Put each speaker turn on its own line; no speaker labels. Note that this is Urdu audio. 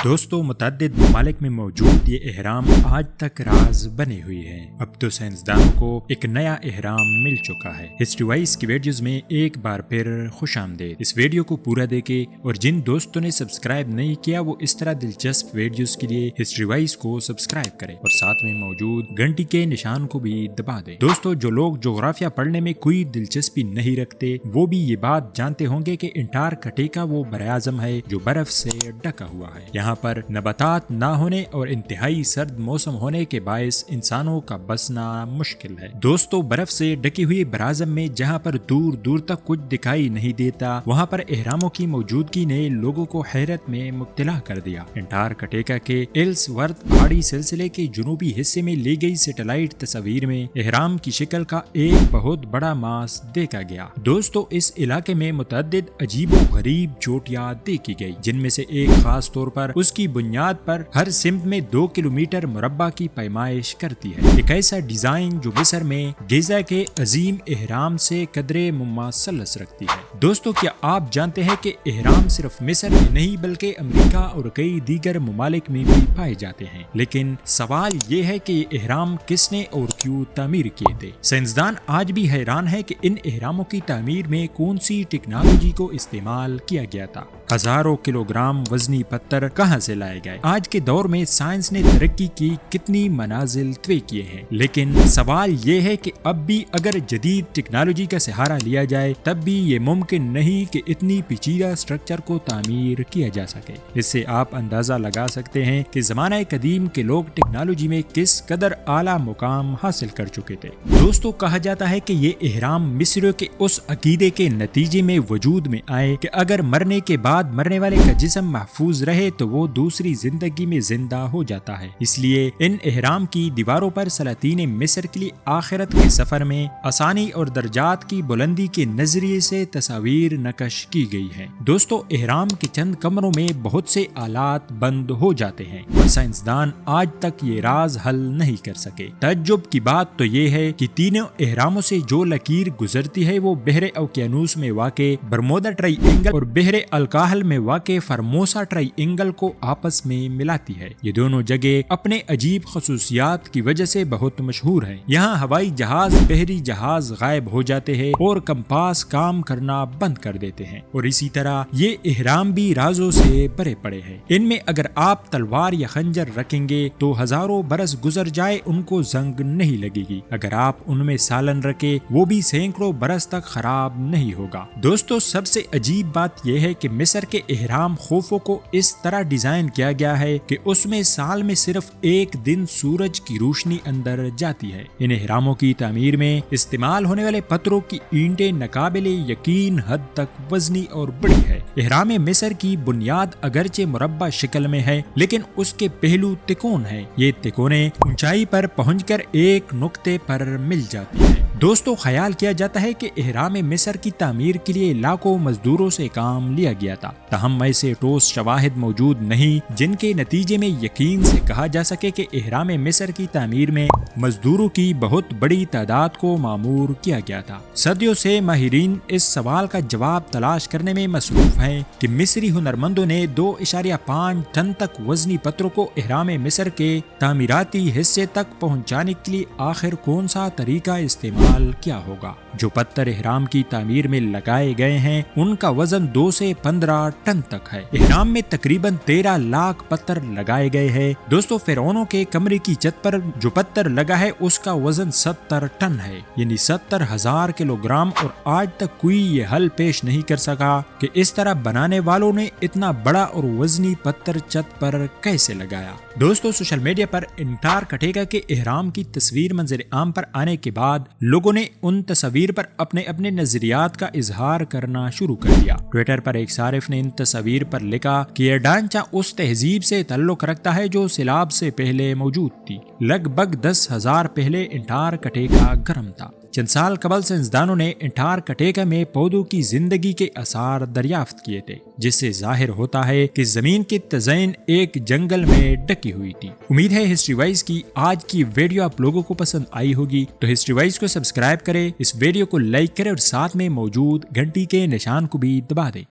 دوستوں متعدد ممالک میں موجود یہ اہرام آج تک راز بنے ہوئے ہیں۔ اب تو سائنسدانوں کو ایک نیا اہرام مل چکا ہے۔ ہسٹری وائز کی ویڈیوز میں ایک بار پھر خوش آمدید۔ اس ویڈیو کو پورا دیکھیں اور جن دوستوں نے سبسکرائب نہیں کیا وہ اس طرح دلچسپ ویڈیوز کے لیے ہسٹری وائز کو سبسکرائب کریں اور ساتھ میں موجود گھنٹی کے نشان کو بھی دبا دیں۔ دوستوں جو لوگ جغرافیہ پڑھنے میں کوئی دلچسپی نہیں رکھتے وہ بھی یہ بات جانتے ہوں گے کہ انٹارکٹیکا وہ براعظم ہے جو برف سے ڈھکا ہوا ہے۔ یہاں پر نباتات نہ ہونے اور انتہائی سرد موسم ہونے کے باعث انسانوں کا بسنا مشکل ہے۔ دوستو برف سے ڈھکی ہوئی براعظم میں جہاں پر دور دور تک کچھ دکھائی نہیں دیتا وہاں پر اہراموں کی موجودگی نے لوگوں کو حیرت میں مبتلا کر دیا۔ انٹارکٹیکا کے ایلس ورتھ پہاڑی سلسلے کے جنوبی حصے میں لی گئی سیٹلائٹ تصاویر میں اہرام کی شکل کا ایک بہت بڑا ماس دیکھا گیا۔ دوستو اس علاقے میں متعدد عجیب و غریب چوٹیاں دیکھی گئی جن میں سے ایک خاص طور پر اس کی بنیاد پر ہر سمت میں 2 کلومیٹر مربع کی پیمائش کرتی ہے۔ ایک ایسا ڈیزائن جو مصر میں گیزا کے عظیم اہرام سے قدرے مماثلت رکھتی ہے۔ دوستو کیا آپ جانتے ہیں کہ اہرام صرف مصر میں نہیں بلکہ امریکہ اور کئی دیگر ممالک میں بھی پائے جاتے ہیں، لیکن سوال یہ ہے کہ یہ اہرام کس نے اور کیوں تعمیر کیے تھے؟ سائنسدان آج بھی حیران ہے کہ ان اہراموں کی تعمیر میں کون سی ٹیکنالوجی کو استعمال کیا گیا تھا۔ ہزاروں کلوگرام وزنی پتھر کہاں سے لائے گئے؟ آج کے دور میں سائنس نے ترقی کی کتنی منازل طے کیے ہیں، لیکن سوال یہ ہے کہ اب بھی اگر جدید ٹیکنالوجی کا سہارا لیا جائے تب بھی یہ ممکن نہیں کہ اتنی پیچیدہ سٹرکچر کو تعمیر کیا جا سکے۔ اس سے آپ اندازہ لگا سکتے ہیں کہ زمانہ قدیم کے لوگ ٹیکنالوجی میں کس قدر اعلیٰ مقام حاصل کر چکے تھے۔ دوستو کہا جاتا ہے کہ یہ اہرام مصریوں کے اس عقیدے کے نتیجے میں وجود میں آئے کہ اگر مرنے کے بعد مرنے والے کا جسم محفوظ رہے تو وہ دوسری زندگی میں زندہ ہو جاتا ہے۔ اس لیے ان اہرام کی دیواروں پر سلاطین مصر کے لیے آخرت کے سفر میں آسانی اور درجات کی بلندی کے نظریے سے تصاویر نقش کی گئی ہیں۔ دوستو اہرام کے چند کمروں میں بہت سے آلات بند ہو جاتے ہیں اور سائنسدان آج تک یہ راز حل نہیں کر سکے۔ تعجب کی بات تو یہ ہے کہ تینوں اہراموں سے جو لکیر گزرتی ہے وہ بحر اوقیانوس میں واقع برمودا ٹرائی اینگل اور بحر الکاہل میں واقع فرموسا ٹرائی اینگل کو آپس میں ملاتی ہے۔ یہ دونوں جگہ اپنے عجیب خصوصیات کی وجہ سے بہت مشہور ہیں۔ یہاں ہوائی جہاز بحری جہاز غائب ہو جاتے ہیں اور کمپاس کام کرنا بند کر دیتے ہیں، اور اسی طرح یہ اہرام بھی رازوں سے بھرے پڑے ہیں۔ ان میں اگر آپ تلوار یا خنجر رکھیں گے تو ہزاروں برس گزر جائے ان کو زنگ نہیں لگے گی، اگر آپ ان میں سالن رکھے وہ بھی سینکڑوں برس تک خراب نہیں ہوگا۔ دوستو سب سے عجیب بات یہ ہے کہ مصر کے اہرام خوفوں کو اس طرح ڈیزائن کیا گیا ہے کہ اس میں سال میں صرف ایک دن سورج کی روشنی اندر جاتی ہے۔ ان اہراموں کی تعمیر میں استعمال ہونے والے پتھروں کی اینٹیں ناقابل یقین حد تک وزنی اور بڑی ہے۔ اہرام مصر کی بنیاد اگرچہ مربع شکل میں ہے لیکن اس کے پہلو تکون ہیں۔ یہ تکونیں اونچائی پر پہنچ کر ایک نقطے پر مل جاتی ہیں۔ دوستو خیال کیا جاتا ہے کہ اہرام مصر کی تعمیر کے لیے لاکھوں مزدوروں سے کام لیا گیا تھا، تاہم ایسے ٹھوس شواہد موجود نہیں جن کے نتیجے میں یقین سے کہا جا سکے کہ اہرام مصر کی تعمیر میں مزدوروں کی بہت بڑی تعداد کو مامور کیا گیا تھا۔ صدیوں سے ماہرین اس سوال کا جواب تلاش کرنے میں مصروف ہیں کہ مصری ہنرمندوں نے 2.5 ٹن تک وزنی پتھروں کو اہرام مصر کے تعمیراتی حصے تک پہنچانے کے لیے آخر کون سا طریقہ استعمال کیا ہوگا۔ جو پتھر اہرام کی تعمیر میں لگائے گئے ہیں ان کا وزن 2 سے 15 ٹن تک ہے۔ اہرام میں تقریباً 13 لاکھ پتھر لگائے گئے ہیں۔ دوستو فرعونوں کے کمرے کی چھت پر جو پتھر لگا ہے اس کا وزن 70 ٹن ہے، یعنی 70,000 کلو گرام، اور آج تک کوئی یہ حل پیش نہیں کر سکا کہ اس طرح بنانے والوں نے اتنا بڑا اور وزنی پتھر چھت پر کیسے لگایا۔ دوستو سوشل میڈیا پر انٹارکٹیکا کے اہرام کی تصویر منظر عام پر آنے کے بعد لوگوں نے ان تصاویر پر اپنے نظریات کا اظہار کرنا شروع کر دیا۔ ٹویٹر پر ایک صارف نے ان تصاویر پر لکھا کہ یہ ڈھانچہ اس تہذیب سے تعلق رکھتا ہے جو سیلاب سے پہلے موجود تھی۔ لگ بھگ 10,000 پہلے انٹارکٹیکا گرم تھا۔ چند سال قبل سائنسدانوں نے انٹارکٹیکا میں پودوں کی زندگی کے آثار دریافت کیے تھے، جس سے ظاہر ہوتا ہے کہ زمین کی تزئین ایک جنگل میں ڈھکی ہوئی تھی۔ امید ہے ہسٹری وائز کی آج کی ویڈیو آپ لوگوں کو پسند آئی ہوگی، تو ہسٹری وائز کو سبسکرائب کریں، اس ویڈیو کو لائک کریں اور ساتھ میں موجود گھنٹی کے نشان کو بھی دبا دیں۔